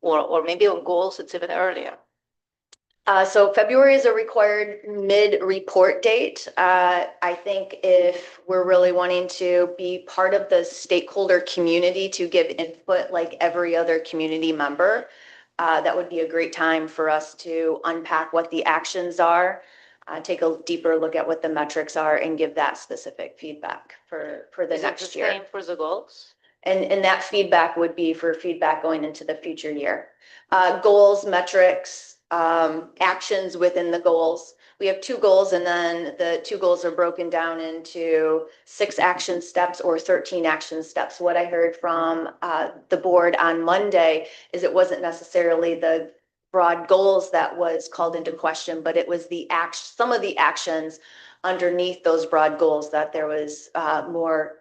or maybe on goals? It's even earlier. So February is a required mid-report date. I think if we're really wanting to be part of the stakeholder community to give input like every other community member, that would be a great time for us to unpack what the actions are, take a deeper look at what the metrics are, and give that specific feedback for the Is it next the year. same for the goals? And that feedback would be for feedback going into the future year. Goals, metrics, actions within the goals. We have 2 goals, and then the 2 goals are broken down into 6 action steps or 13 action steps. What I heard from the board on Monday is it wasn't necessarily the broad goals that was called into question, but it was some of the actions underneath those broad goals that there was more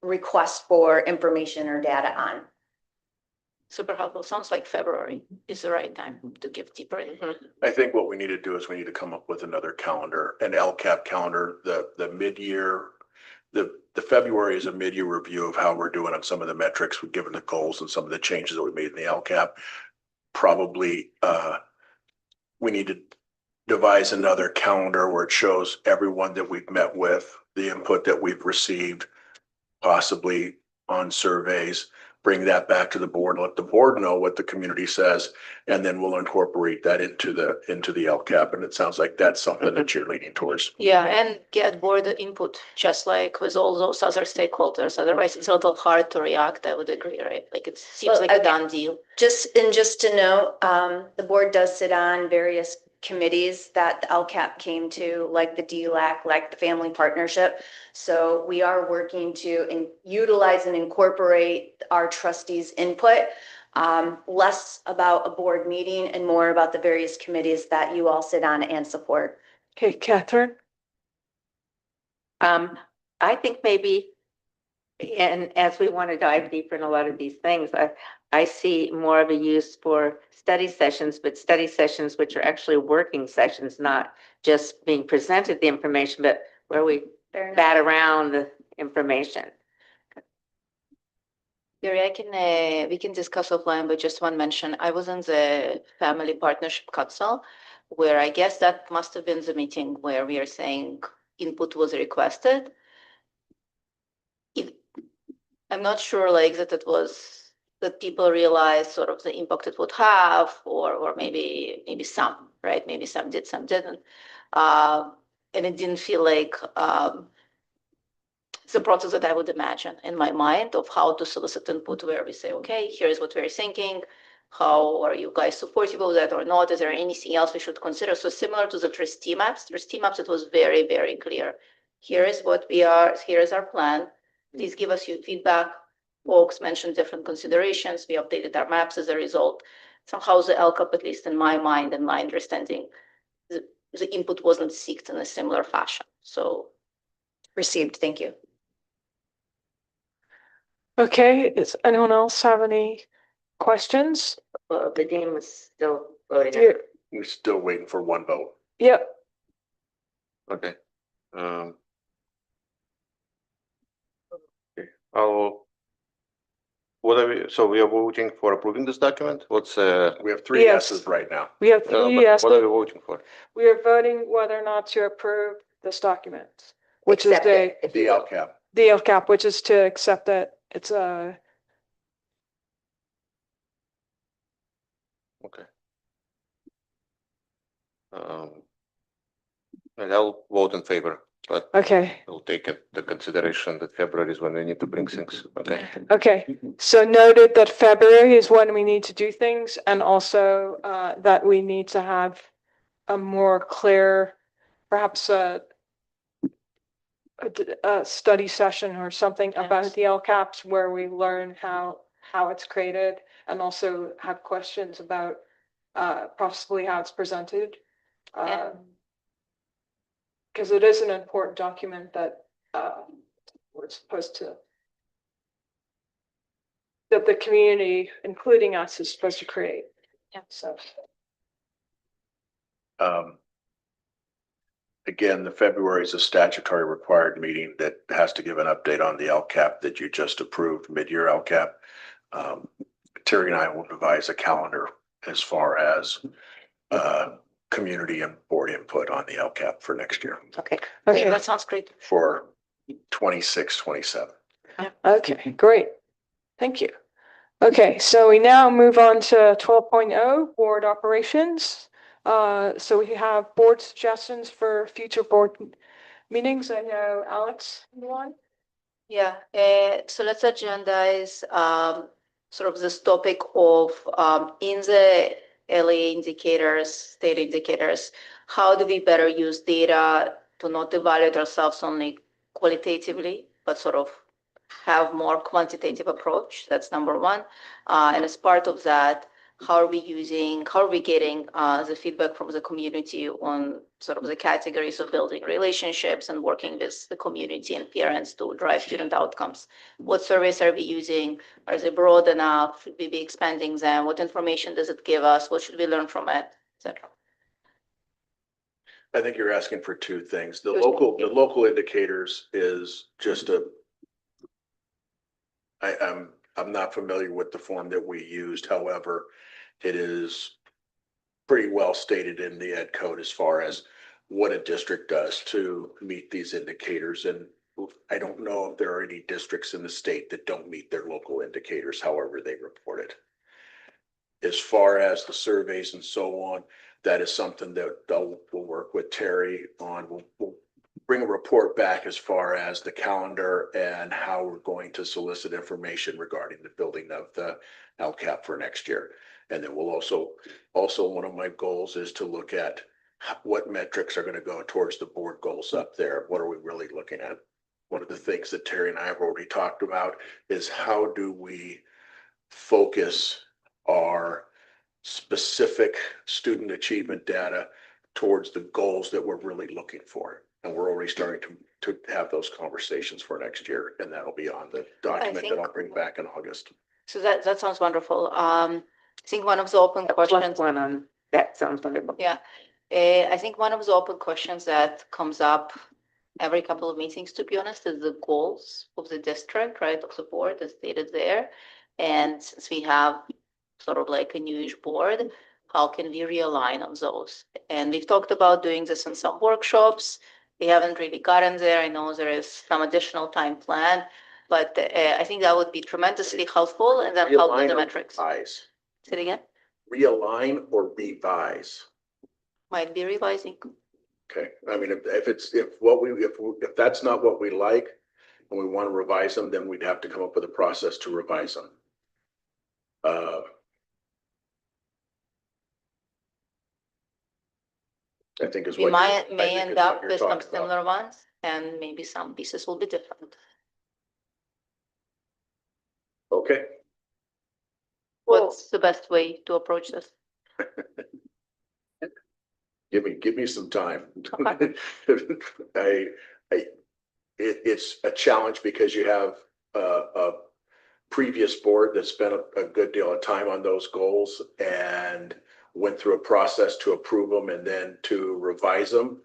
request for information or data on. Super helpful. Sounds like February is the right time to give deeper input. I think what we need to do is we need to come up with another calendar, an LCAP calendar, the mid-year. The February is a mid-year review of how we're doing on some of the metrics we've given the goals and some of the changes that we made in the LCAP. Probably we need to devise another calendar where it shows everyone that we've met with, the input that we've received, possibly on surveys, bring that back to the board, let the board know what the community says, and then we'll incorporate that into the LCAP. And it sounds like that's something that you're leaning towards. Yeah, and get board input, just like with all those other stakeholders. Otherwise, it's a little hard to react. I would agree, right? Like it seems Well, like a done deal. Just to note, the board does sit on various committees that the LCAP came to, like the DLAC, like the Family Partnership. So we are working to utilize and incorporate our trustees' input, less about a board meeting and more about the various committees that you all sit on and support. Okay, Catherine? I think maybe, and as we want to dive deeper in a lot of these things, I see more of a use for study sessions, but study sessions which are actually working sessions, not just being presented the information, but where we Fair enough. bat around the information. Gary, we can discuss offline, but just one mention. I was in the Family Partnership Council, where I guess that must have been the meeting where we are saying input was requested. I'm not sure like that it was that people realized sort of the impact it would have, or maybe some, right? Maybe some did, some didn't. And it didn't feel like the process that I would imagine in my mind of how to solicit input, where we say, okay, here's what we're thinking. How are you guys supportive of that or not? Is there anything else we should consider? So similar to the trustee maps, it was very, very clear. Here is what we are, here is our plan. Please give us your feedback. Folks mentioned different considerations. We updated our maps as a result. Somehow the LCAP, at least in my mind and my understanding, the input wasn't seeked in a similar fashion. So Received, thank you. Okay, does anyone else have any questions? Well, the dean was still voting. Yeah. We're still waiting for one vote. Yep. Okay. Okay. What are we, so we are voting for approving this document? What's, We have three Yes. yeses right now. We have but three yeses. what are we voting for? We are voting whether or not to approve this document, which is Accept it, if The you will. LCAP. the LCAP, which is to accept it. It's a, Okay. And I'll vote in favor, but okay. we'll take it the consideration that February is when we need to bring things. Okay. Okay, so noted that February is when we need to do things, and also that we need to have a more clear, perhaps a study session or something about the LCAPs where we learn how it's created, and also have questions about possibly how it's presented. Yeah. Because it is an important document that we're supposed to, that the community, including us, is supposed to create. Yeah. So, Again, the February is a statutory required meeting that has to give an update on the LCAP that you just approved, mid-year LCAP. Terry and I will devise a calendar as far as community and board input on the LCAP for next year, Okay. okay, that sounds great. for 26, 27. okay, great. Thank you. Okay, so we now move on to 12.0, board operations. So we have board suggestions for future board meetings. I know Alex, you want? Yeah, so let's agendize sort of this topic of in the LA indicators, state indicators, how do we better use data to not evaluate ourselves only qualitatively, but sort of have more quantitative approach? That's number one. And as part of that, how are we getting the feedback from the community on sort of the categories of building relationships and working with the community and parents to drive student outcomes? What surveys are we using? Are they broad enough? Should we be expanding them? What information does it give us? What should we learn from it, etc.? I think you're asking for two things. The Two things, yeah. local indicators is just I'm not familiar with the form that we used. However, it is pretty well stated in the ed code as far as what a district does to meet these indicators. And I don't know if there are any districts in the state that don't meet their local indicators, however they report it. As far as the surveys and so on, that is something that we'll work with Terry on. We'll bring a report back as far as the calendar and how we're going to solicit information regarding the building of the LCAP for next year. And then we'll also one of my goals is to look at what metrics are going to go towards the board goals up there. What are we really looking at? One of the things that Terry and I have already talked about is how do we focus our specific student achievement data towards the goals that we're really looking for. And we're already starting to have those conversations for next year, and that'll be on the document that I'll bring back in August. So that sounds wonderful. I think one of the open Plus questions, one on, that sounds wonderful. yeah, I think one of the open questions that comes up every couple of meetings, to be honest, is the goals of the district, right, of the board as stated there. And since we have sort of like a newish board, how can we realign on those? And we've talked about doing this in some workshops. We haven't really gotten there. I know there is some additional time planned, but I think that would be tremendously helpful and then help with Realign the or metrics. revise? Say it again, Realign or revise? might be revising. Okay, I mean, if that's not what we like and we want to revise them, then we'd have to come up with a process to revise them. I think is We what. may I think end is what up you're with some talking about. similar ones and maybe some pieces will be different. Okay, What's the best way to approach this? give me some time. Okay. It's a challenge because you have a previous board that spent a good deal of time on those goals and went through a process to approve them and then to revise them.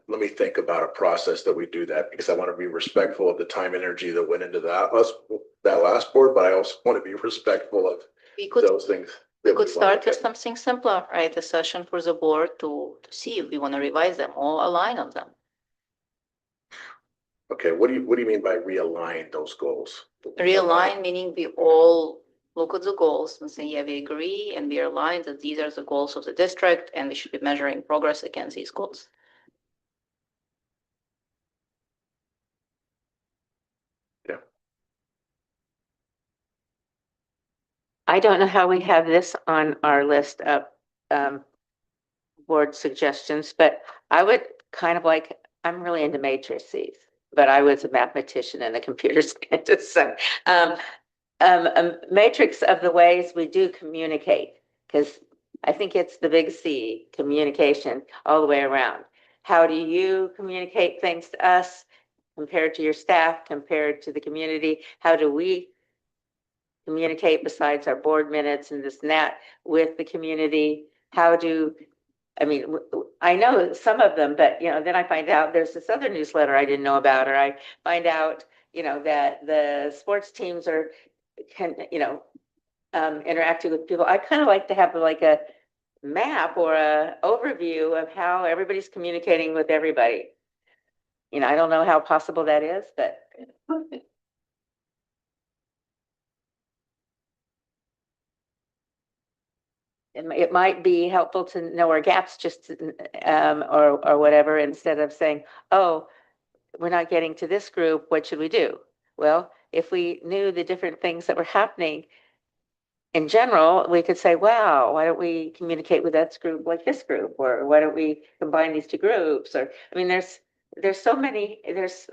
Let me think about a process that we do that because I want to be respectful of the time and energy that went into that last board, but I also want to be respectful of We could, those things. we that could we start want with to something simpler, right? A session for the board to see if we want to revise them or align on them. Okay, what do you mean by realign those goals? Realign, meaning we all look at the goals and say, yeah, we agree and we are aligned that these are the goals of the district and we should be measuring progress against these goals. I don't know how we have this on our list of board suggestions, but I would kind of like, I'm really into matrices, but I was a mathematician and a computer scientist, so a matrix of the ways we do communicate, because I think it's the big C, communication all the way around. How do you communicate things to us compared to your staff, compared to the community? How do we communicate besides our board minutes and this and that with the community? I mean, I know some of them, but then I find out there's this other newsletter I didn't know about, or I find out, that the sports teams interacting with people. I kind of like to have like a map or a overview of how everybody's communicating with everybody. I don't know how possible that is, but it might be helpful to know our gaps just or whatever, instead of saying, oh, we're not getting to this group, what should we do? Well, if we knew the different things that were happening in general, we could say, wow, why don't we communicate with that group like this group? Or why don't we combine these two groups? Or, I mean, there's so many, there's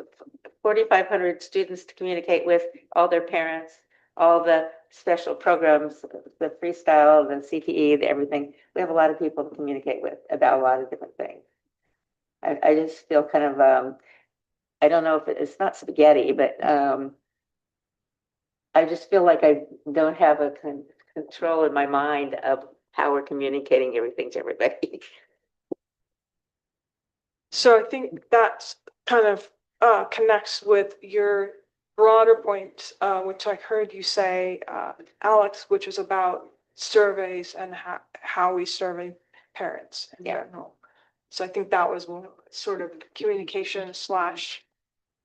4,500 students to communicate with, all their parents, all the special programs, the freestyle, the CTE, the everything. We have a lot of people to communicate with about a lot of different things. I just feel kind of, I don't know if it's not spaghetti, but I just feel like I don't have a control in my mind of how we're communicating everything to everybody. So I think that kind of connects with your broader point, which I heard you say, Alex, which is about surveys and how we survey parents in general. So I think that was sort of communication slash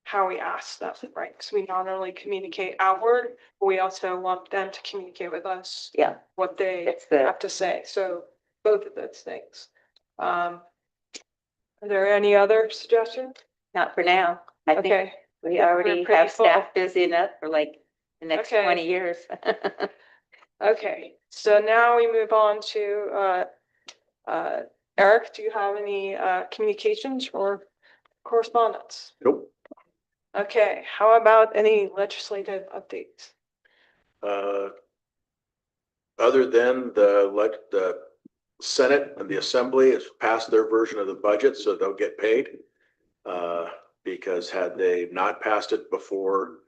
how we ask them, right? Because we not only communicate outward, but we also want them to communicate with us Yeah, what they that's the have to say. So both of those things. Are there any other suggestions? not for now. I think Okay, we we're already pretty have full. staff busy enough for like the next Okay. 20 years. okay. So now we move on to Eric, do you have any communications or correspondence? Nope. Okay, how about any legislative updates? Other than the Senate and the Assembly has passed their version of the budget, so they'll get paid. because had they not passed it before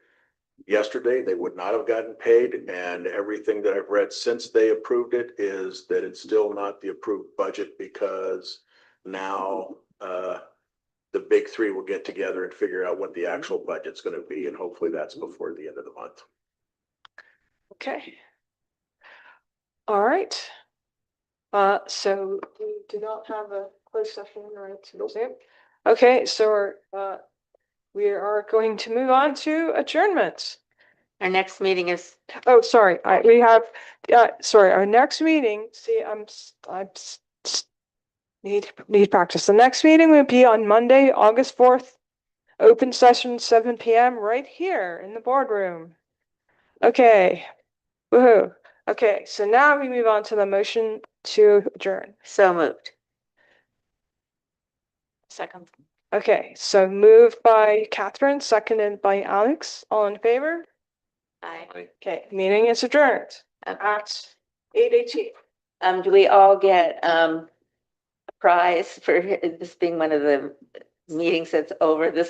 yesterday, they would not have gotten paid. And everything that I've read since they approved it is that it's still not the approved budget because now the big three will get together and figure out what the actual budget's going to be. And hopefully that's before the end of the month. Okay. All right. So we do not have a closed session, right? Okay, so we are going to move on to adjournments. Our next meeting is, Oh, sorry, we have, sorry, our next meeting, see, need practice. The next meeting will be on Monday, August 4th, open session, 7 PM, right here in the boardroom. Okay, woohoo. Okay, so now we move on to the motion to adjourn. so moved. Second. Okay, so moved by Catherine, seconded by Alex. All in favor? Aye. Okay, meeting is adjourned at 8:18. Do we all get, a prize for this being one of the meetings that's over this